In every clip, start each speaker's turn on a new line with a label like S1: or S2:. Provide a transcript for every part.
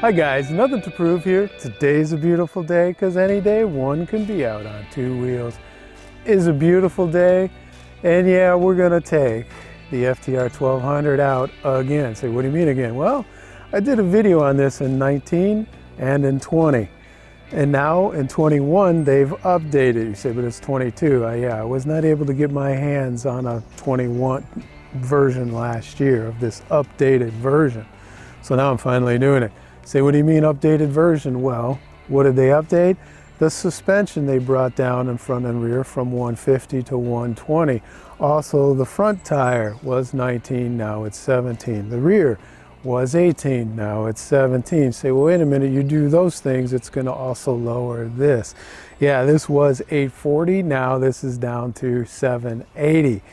S1: Hi guys, Nothing to Prove here. Today's a beautiful day because any day one can be out on two wheels. Is a beautiful day, and yeah, we're gonna take the FTR 1200 out again. Say, what do you mean again? Well, I did a video on this in 19 and in 20. And now in 21, they've updated. You say, but it's 22. Yeah, I was not able to get my hands on a 21 version last year of this updated version. So now I'm finally doing it. Say, what do you mean updated version? Well, what did they update? The suspension they brought down in front and rear from 150 to 120. Also, the front tire was 19, now it's 17. The rear was 18, now it's 17. Say, well, wait a minute, you do those things, it's gonna also lower this. Yeah, this was 840, now this is down to 780.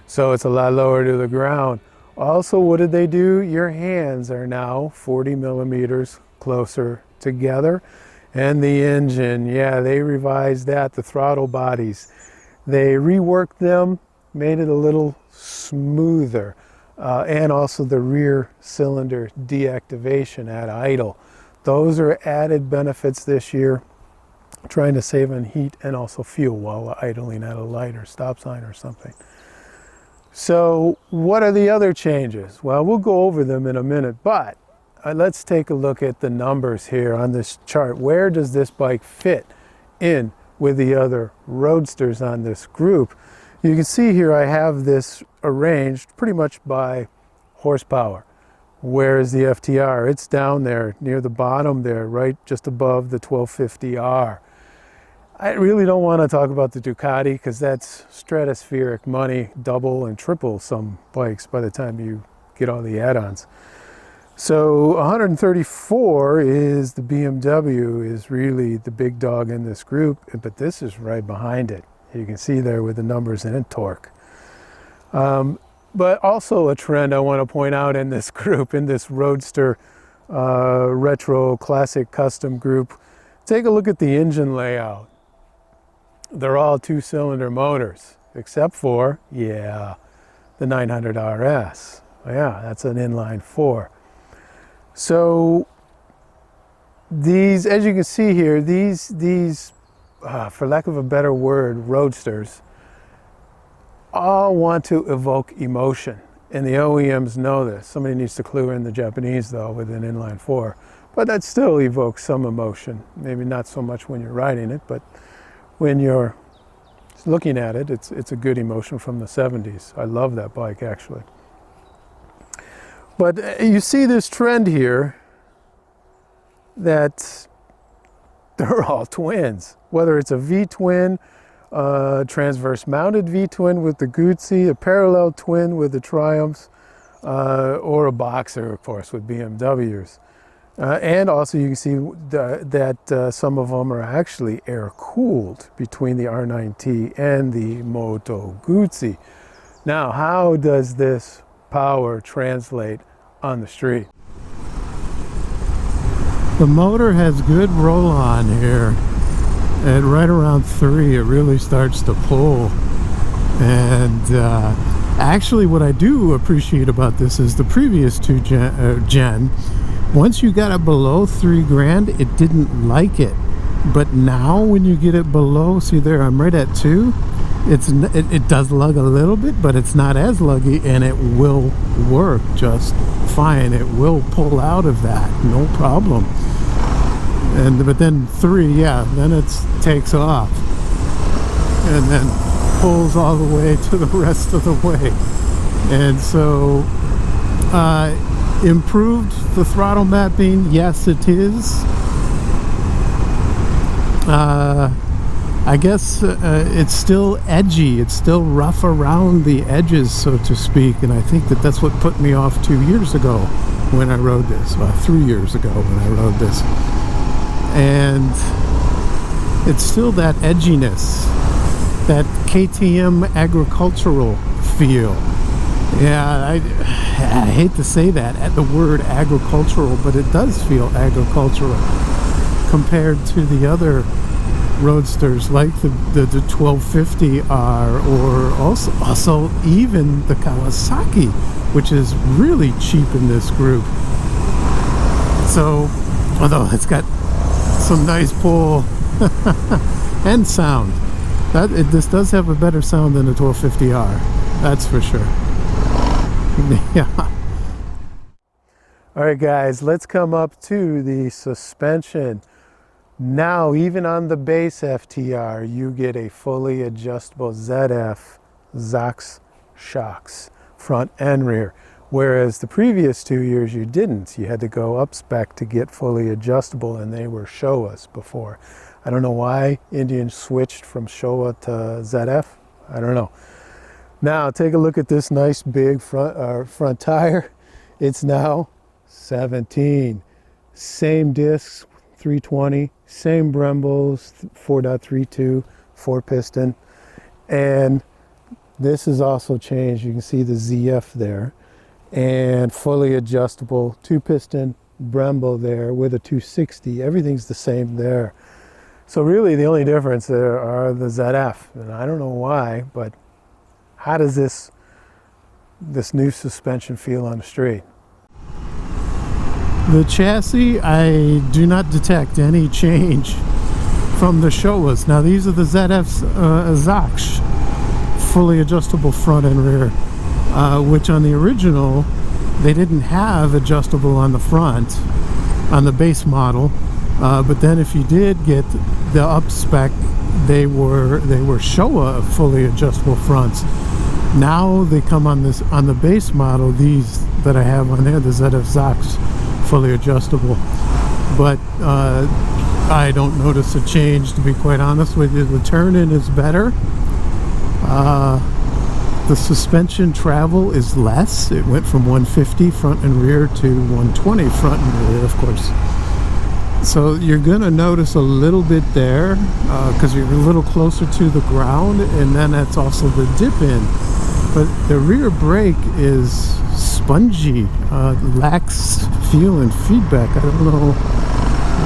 S1: So it's a lot lower to the ground. Also, what did they do? Your hands are now 40 millimeters closer together. And the engine, yeah, they revised that. The throttle bodies, they reworked them, made it a little smoother. And also the rear cylinder deactivation at idle. Those are added benefits this year, trying to save on heat and also fuel while idling at a light or stop sign or something. So what are the other changes? Well, we'll go over them in a minute, but let's take a look at the numbers here on this chart. Where does this bike fit in with the other roadsters on this group? You can see here I have this arranged pretty much by horsepower. Where is the FTR? It's down there near the bottom there, right just above the 1250R. I really don't want to talk about the Ducati because that's stratospheric money, double and triple some bikes by the time you get all the add-ons. So 134 is the BMW, is really the big dog in this group, but this is right behind it. You can see there with the numbers and torque. But also a trend I want to point out in this group, in this Roadster retro classic custom group, take a look at the engine layout. They're all two-cylinder motors, except for, yeah, the 900 RS. Yeah, that's an inline four. So these, as you can see here, these for lack of a better word, roadsters, all want to evoke emotion. And the OEMs know this. Somebody needs to clue in the Japanese, though, with an inline four. But that still evokes some emotion. Maybe not so much when you're riding it, but when you're looking at it, it's a good emotion from the 70s. I love that bike, actually. But you see this trend here that they're all twins. Whether it's a V-twin, transverse mounted V-twin with the Guzzi, a parallel twin with the Triumphs, or a boxer, of course, with BMWs. And also you can see that some of them are actually air-cooled between the R9T and the Moto Guzzi. Now, how does this power translate on the street? The motor has good roll-on here. At right around 3, it really starts to pull. And actually what I do appreciate about this is the previous two gen, once you got it below 3 grand, it didn't like it. But now when you get it below, see there, I'm right at 2. It does lug a little bit, but it's not as luggy, and it will work just fine. It will pull out of that, no problem. But then 3, yeah, then it takes off and then pulls all the way to the rest of the way. And so improved the throttle mapping, yes it is. I guess it's still edgy, it's still rough around the edges, so to speak, and I think that that's what put me off 2 years ago when I rode this, 3 years ago when I rode this. And it's still that edginess, that KTM agricultural feel. Yeah, I hate to say that at the word agricultural, but it does feel agricultural compared to the other roadsters like the 1250R, or also even the Kawasaki, which is really cheap in this group. So Although it's got some nice pull and sound. This does have a better sound than the 1250R. That's for sure. Yeah. All right, guys, let's come up to the suspension. Now, even on the base FTR, you get a fully adjustable ZF Zox shocks, front and rear. Whereas the previous 2 years you didn't. You had to go up spec to get fully adjustable, and they were Showas before. I don't know why Indian switched from Showa to ZF. I don't know. Now take a look at this nice big front tire. It's now 17. Same discs, 320, same Brembos, 4.32, 4-piston. And this is also changed. You can see the ZF there. And fully adjustable 2-piston Brembo there with a 260. Everything's the same there. So really the only difference there are the ZF. And I don't know why, but how does this new suspension feel on the street? The chassis, I do not detect any change from the Showas. Now these are the ZF's Zox, fully adjustable front and rear. Which on the original, they didn't have adjustable on the front, on the base model. But then if you did get the up spec, they were Showa fully adjustable fronts. Now they come on the base model, these that I have on there, the ZF Zox fully adjustable. But I don't notice a change, to be quite honest with you. The turn-in is better. The suspension travel is less. It went from 150 front and rear to 120 front and rear, of course. So you're going to notice a little bit there because you're a little closer to the ground, and then that's also the dip in. But the rear brake is spongy, lacks feel and feedback. I don't know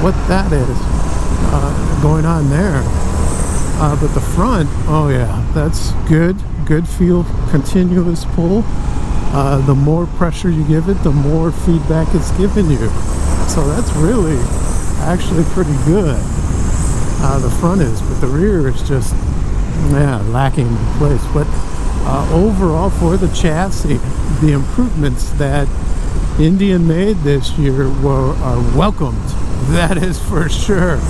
S1: what that is going on there. But the front, oh yeah, that's good. Good feel, continuous pull. The more pressure you give it, the more feedback it's giving you. So that's really actually pretty good. The front is, but the rear is just, yeah, lacking in place. But overall, for the chassis, the improvements that Indian made this year are welcomed. That is for sure.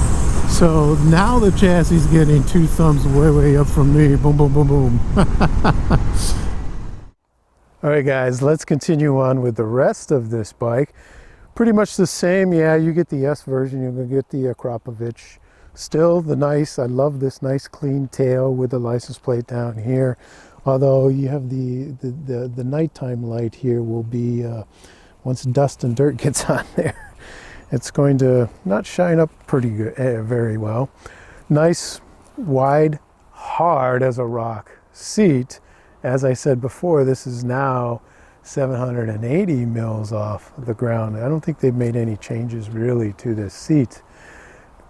S1: So now the chassis is getting 2 thumbs way up from me. Boom, boom, boom, boom. All right, guys, let's continue on with the rest of this bike. Pretty much the same. Yeah, you get the S version. You're going to get the Akrapovic. Still the nice, I love this nice clean tail with the license plate down here. Although you have the nighttime light here will be, once dust and dirt gets on there, it's going to not shine up pretty good, very well. Nice, wide, hard as a rock seat. As I said before, this is now 780 mils off the ground. I don't think they've made any changes really to this seat.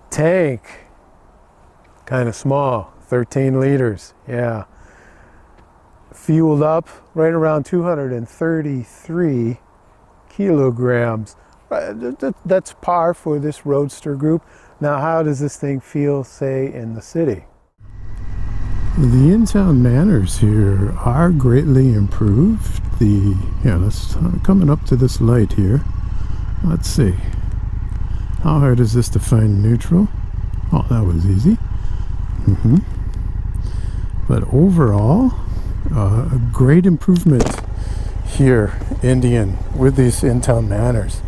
S1: Tank, kind of small, 13 liters, yeah. Fueled up right around 233 kilograms. That's par for this roadster group. Now, how does this thing feel, say, in the city? The in-town manners here are greatly improved. Let's coming up to this light here. Let's see. How hard is this to find neutral? Oh, that was easy. But overall, a great improvement here, Indian, with these in-town manners.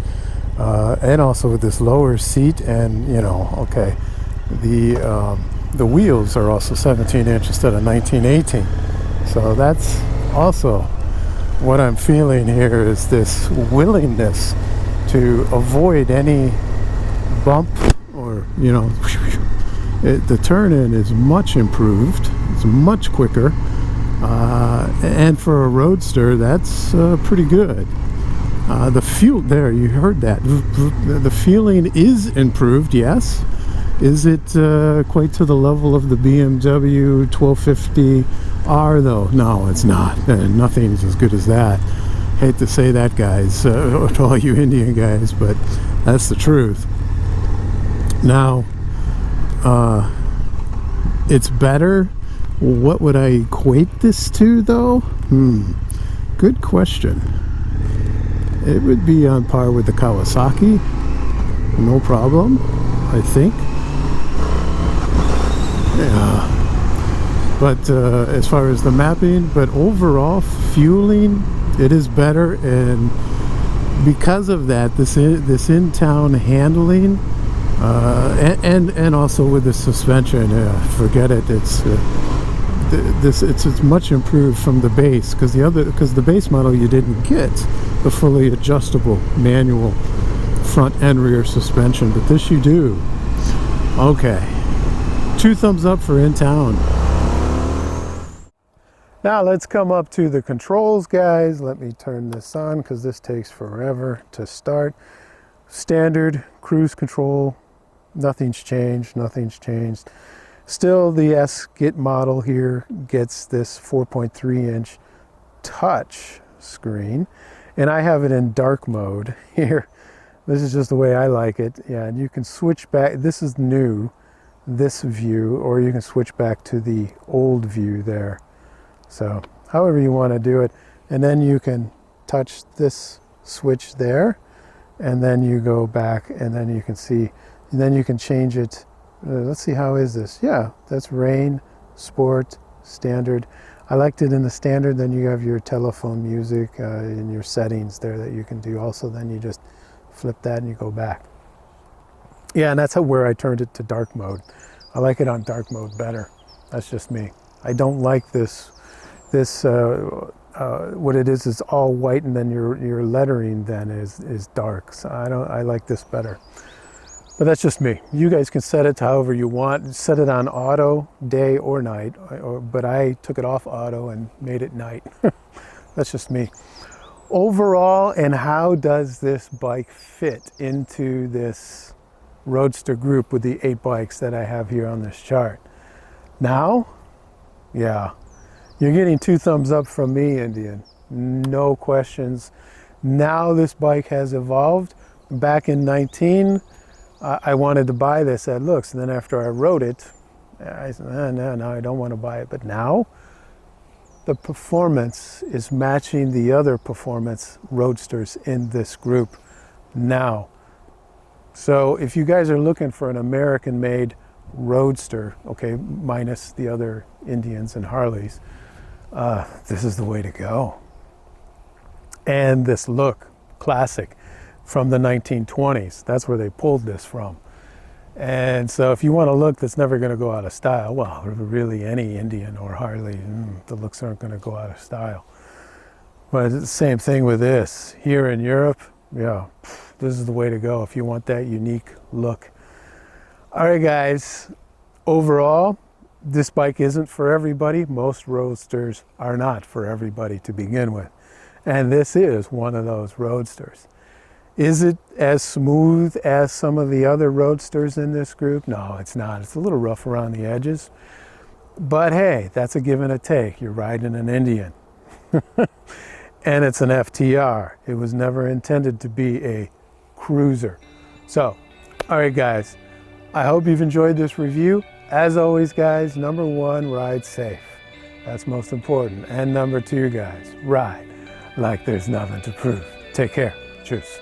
S1: And also with this lower seat, and okay, the wheels are also 17 inch instead of 19/18. So that's also what I'm feeling here, is this willingness to avoid any bump or the turn-in is much improved. It's much quicker, and for a roadster, that's pretty good. The fuel there, you heard that. The feeling is improved, yes. Is it quite to the level of the BMW 1250R though? No, it's not. Nothing's as good as that. Hate to say that, guys, to all you Indian guys, but that's the truth. Now, it's better. What would I equate this to, though? Good question. It would be on par with the Kawasaki, no problem, I think. Yeah. But as far as the mapping, but overall fueling, it is better, and because of that, this in-town handling, and also with the suspension, forget it. It's much improved from the base, because the base model you didn't get the fully adjustable manual front and rear suspension, but this you do. Okay, 2 thumbs up for in town. Now let's come up to the controls, guys. Let me turn this on because this takes forever to start. Standard cruise control, nothing's changed. Still, the S-Git model here gets this 4.3-inch touch screen, and I have it in dark mode here. This is just the way I like it. Yeah, and you can switch back. This is new, this view, or you can switch back to the old view there. So however you want to do it, and then you can touch this switch there, and then you go back, and then you can see, and then you can change it. Let's see, how is this? Yeah, that's rain, sport, standard. I liked it in the standard. Then you have your telephone music in your settings there that you can do also. Then you just flip that and you go back. Yeah, and that's where I turned it to dark mode. I like it on dark mode better. That's just me. I don't like this what it is all white, and then your lettering then is dark. So I like this better. But that's just me. You guys can set it to however you want. Set it on auto, day or night. But I took it off auto and made it night. That's just me. Overall, and how does this bike fit into this roadster group with the 8 bikes that I have here on this chart? Now, yeah, you're getting 2 thumbs up from me, Indian. No questions. Now this bike has evolved. Back in 19, I wanted to buy this at looks, and then after I rode it, I said, no, I don't want to buy it. But now, the performance is matching the other performance roadsters in this group now. So if you guys are looking for an American-made roadster, okay, minus the other Indians and Harleys, this is the way to go. And this look, classic, from the 1920s. That's where they pulled this from. And so if you want a look that's never going to go out of style, well, really any Indian or Harley, the looks aren't going to go out of style. But it's the same thing with this. Here in Europe, yeah, this is the way to go if you want that unique look. All right, guys, overall, this bike isn't for everybody. Most roadsters are not for everybody to begin with. And this is one of those roadsters. Is it as smooth as some of the other roadsters in this group? No, it's not. It's a little rough around the edges. But hey, that's a give and a take. You're riding an Indian. And it's an FTR. It was never intended to be a cruiser. So, all right, guys, I hope you've enjoyed this review. As always, guys, number 1, ride safe. That's most important. And number 2, guys, ride like there's nothing to prove. Take care. Cheers.